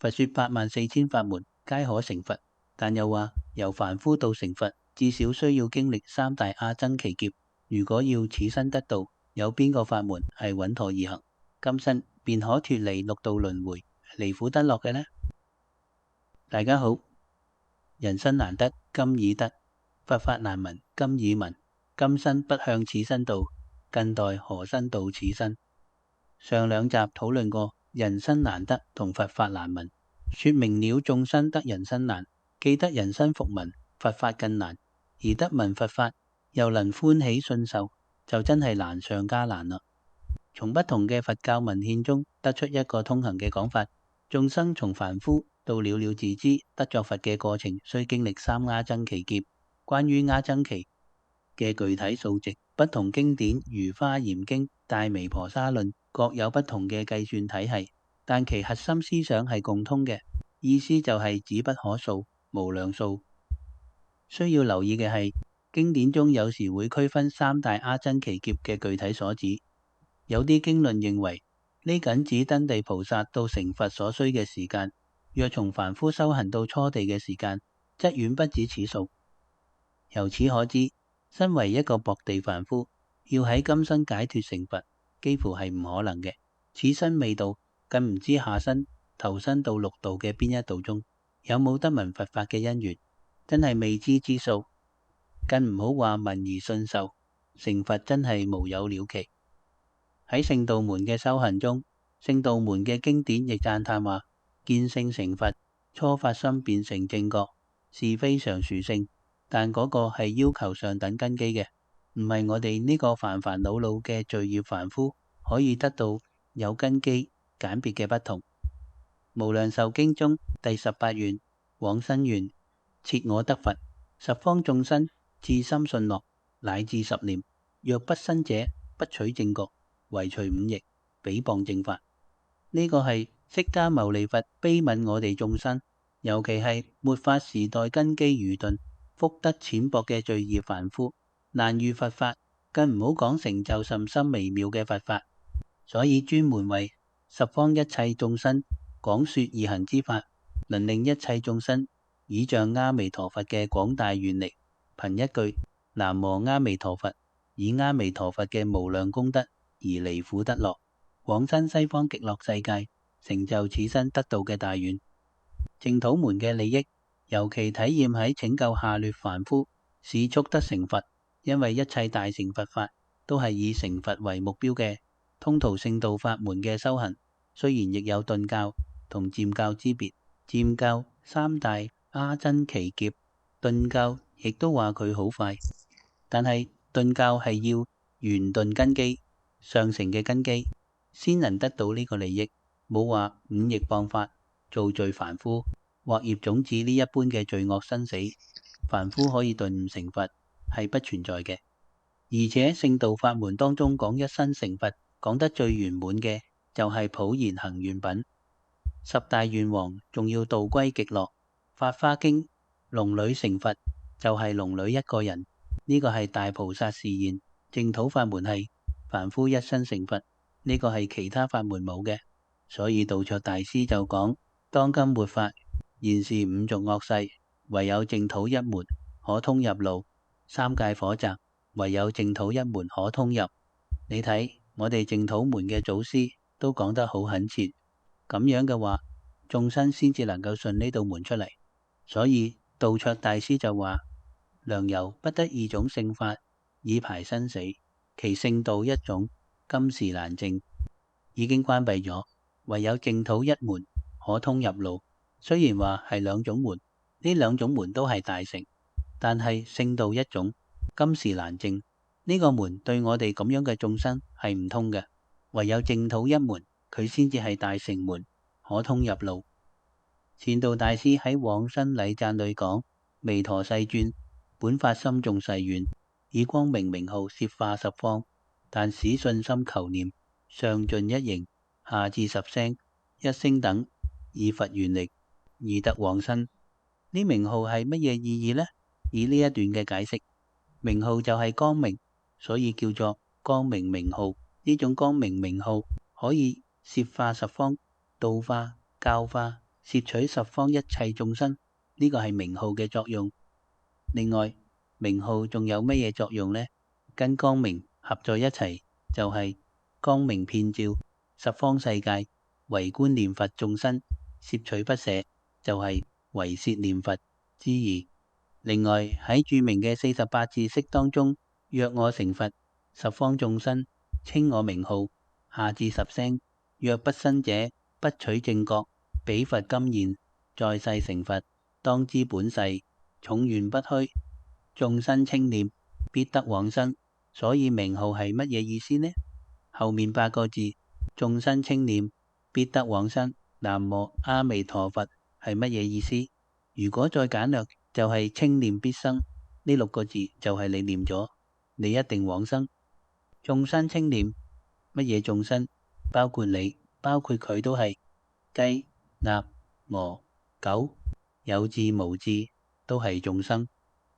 佛說84000法門皆可成佛，但又話由凡夫到成佛，至少需要經歷三大阿僧祇劫。如果要此生得道，有邊個法門係穩妥易行，今生便可脫離六道輪迴，離苦得樂嘅呢？大家好，人生難得今已得，佛法難聞今已聞。今生不向此生度，更待何生度此生？上兩集討論過人生難得同佛法難聞，說明了眾生得人生難，既得人生復聞，佛法更難，而得聞佛法又能歡喜信受，就真係難上加難啦。從不同嘅佛教文獻中得出一個通行嘅講法，眾生從凡夫到了了自知得作佛嘅過程，需經歷三阿僧祇劫。關於阿僧祇嘅具體數值，不同經典如《華嚴經》《大彌婆沙論》各有不同嘅計算體系，但其核心思想係共通嘅，意思就係指不可數、無量數。需要留意嘅係，經典中有時會區分三大阿僧祇劫嘅具體所指。有啲經論認為呢僅指登地菩薩到成佛所需嘅時間，若從凡夫修行到初地嘅時間，則遠不止此數。由此可知，身為一個薄地凡夫，要喺今生解脫成佛，幾乎係唔可能嘅。此生未到，更唔知下生投身到六道嘅邊一道中，有冇得聞佛法嘅因緣，真係未知之數。更唔好話聞而信受，成佛真係無有了期。喺聖道門嘅修行中，聖道門嘅經典亦讚歎話，見性成佛，初發心便成正覺，是非常殊勝。但嗰個係要求上等根基嘅，唔係我哋呢個煩煩惱惱嘅罪業凡夫可以得到有根基簡別嘅不同。無量壽經中第18願往生願，設我得佛，十方眾生至心信樂，乃至10念，若不生者，不取正覺，唯除五逆，誹謗正法。呢個係釋迦牟尼佛悲憫我哋眾生，尤其係末法時代根基愚鈍、福德淺薄嘅罪業凡夫，難遇佛法，更唔好講成就甚深微妙嘅佛法。所以專門為十方一切眾生講說易行之法，能令一切眾生倚仗阿彌陀佛嘅廣大願力，憑一句南無阿彌陀佛，以阿彌陀佛嘅無量功德而離苦得樂，往生西方極樂世界，成就此生得道嘅大願。淨土門嘅利益尤其體現喺拯救下劣凡夫，使速得成佛。因為一切大乘佛法都係以成佛為目標嘅。通途聖道法門嘅修行，雖然亦有頓教同漸教之別。漸教三大阿僧祇劫，頓教亦都話佢好快，但係頓教係要圓頓根基，上乘嘅根基先能得到呢個利益。冇話五逆謗法、造罪凡夫或業種子呢一般嘅罪惡生死，凡夫可以頓悟成佛係不存在嘅。而且聖道法門當中講一生成佛，講得最圓滿嘅就係普賢行願品。十大願王仲要道歸極樂。法華經龍女成佛就係龍女一個人，呢個係大菩薩示現。淨土法門係凡夫一生成佛，呢個係其他法門冇嘅。所以道綽大師就講，當今末法現是五濁惡世，唯有淨土一門可通入路，三界火宅唯有淨土一門可通入。你睇我哋淨土門嘅祖師都講得好懇切，咁樣嘅話眾生先至能夠順呢道門出嚟。所以道綽大師就話，良由不得二種聖法以排生死，其聖道一種今時難證，已經關閉咗，唯有淨土一門可通入路。雖然話係兩種門，呢兩種門都係大乘，但係聖道一種今時難證，呢個門對我哋咁樣嘅眾生係唔通嘅，唯有淨土一門佢先至係大乘門，可通入路。善導大師喺往生禮讚裏講，彌陀世尊本發心眾誓願，以光明名號攝化十方，但使信心求念，上盡一形，下至10聲，一聲等，以佛願力而得往生。呢名號係乜嘢意義呢？以呢一段嘅解釋，名號就係光明，所以叫做光明名號。呢種光明名號可以攝化十方，度化、教化、攝取十方一切眾生，呢個係名號嘅作用。另外，名號仲有乜嘢作用呢？跟光明合在一齊，就係光明遍照十方世界，唯觀念佛眾生，攝取不捨，就係唯攝念佛之意。另外喺著名嘅48字釋當中，若我成佛，十方眾生稱我名號，下至10聲。若不生者，不取正覺，彼佛今現，在世成佛，當知本誓，重願不虛。眾生稱念，必得往生。所以名號係乜嘢意思呢？後面8個字，眾生稱念，必得往生。南無阿彌陀佛係乜嘢意思？如果再簡略，就係稱念必生。呢6個字就係你念咗，你一定往生。眾生稱念，乜嘢眾生？包括你，包括佢都係雞、鴨、鵝、狗，有智無智都係眾生。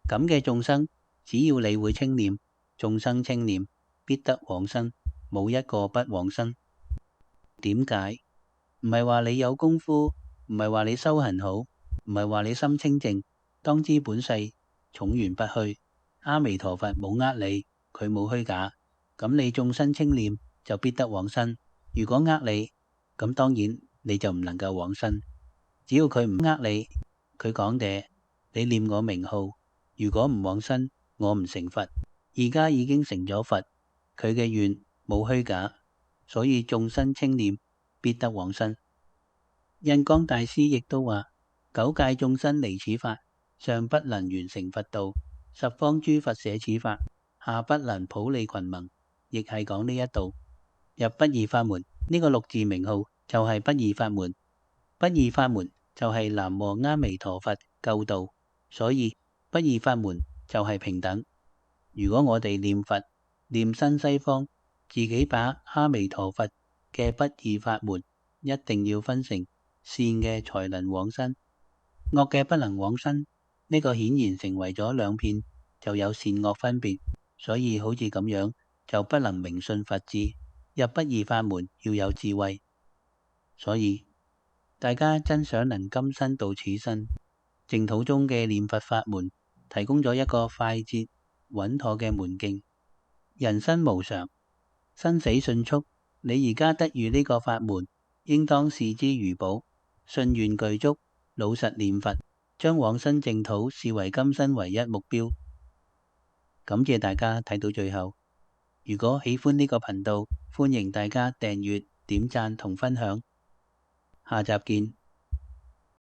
咁嘅眾生，只要你會稱念，眾生稱念必得往生，冇一個不往生。點解？唔係話你有功夫，唔係話你修行好，唔係話你心清淨，當知本誓，重願不虛。阿彌陀佛冇呃你，佢冇虛假，咁你眾生稱念就必得往生。如果呃你，咁當然你就唔能夠往生。只要佢唔呃你，佢講嘅，你念我名號，如果唔往生，我唔成佛。而家已經成咗佛，佢嘅願冇虛假，所以眾生稱念必得往生。印光大師亦都話：九界眾生離此法，上不能完成佛道；十方諸佛捨此法，下不能普利群萌。亦係講呢一度入不二法門，呢個6字名號就係不二法門。不二法門就係南無阿彌陀佛救度，所以不二法門就係平等。如果我哋念佛念新西方，自己把阿彌陀佛嘅不二法門一定要分成善嘅才能往生，惡嘅不能往生。呢個顯然成為咗兩片，就有善惡分別，所以好似咁樣就不能明信佛智。入不二法門要有智慧，所以大家真想能今生度此生。淨土中嘅念佛法門提供咗一個快捷穩妥嘅門徑。人生無常，生死迅速，你而家得遇呢個法門，應當視之如寶，信願具足，老實念佛，將往生淨土視為今生唯一目標。感謝大家睇到最後。如果喜歡呢個頻道，歡迎大家訂閱、點讚同分享。下集見。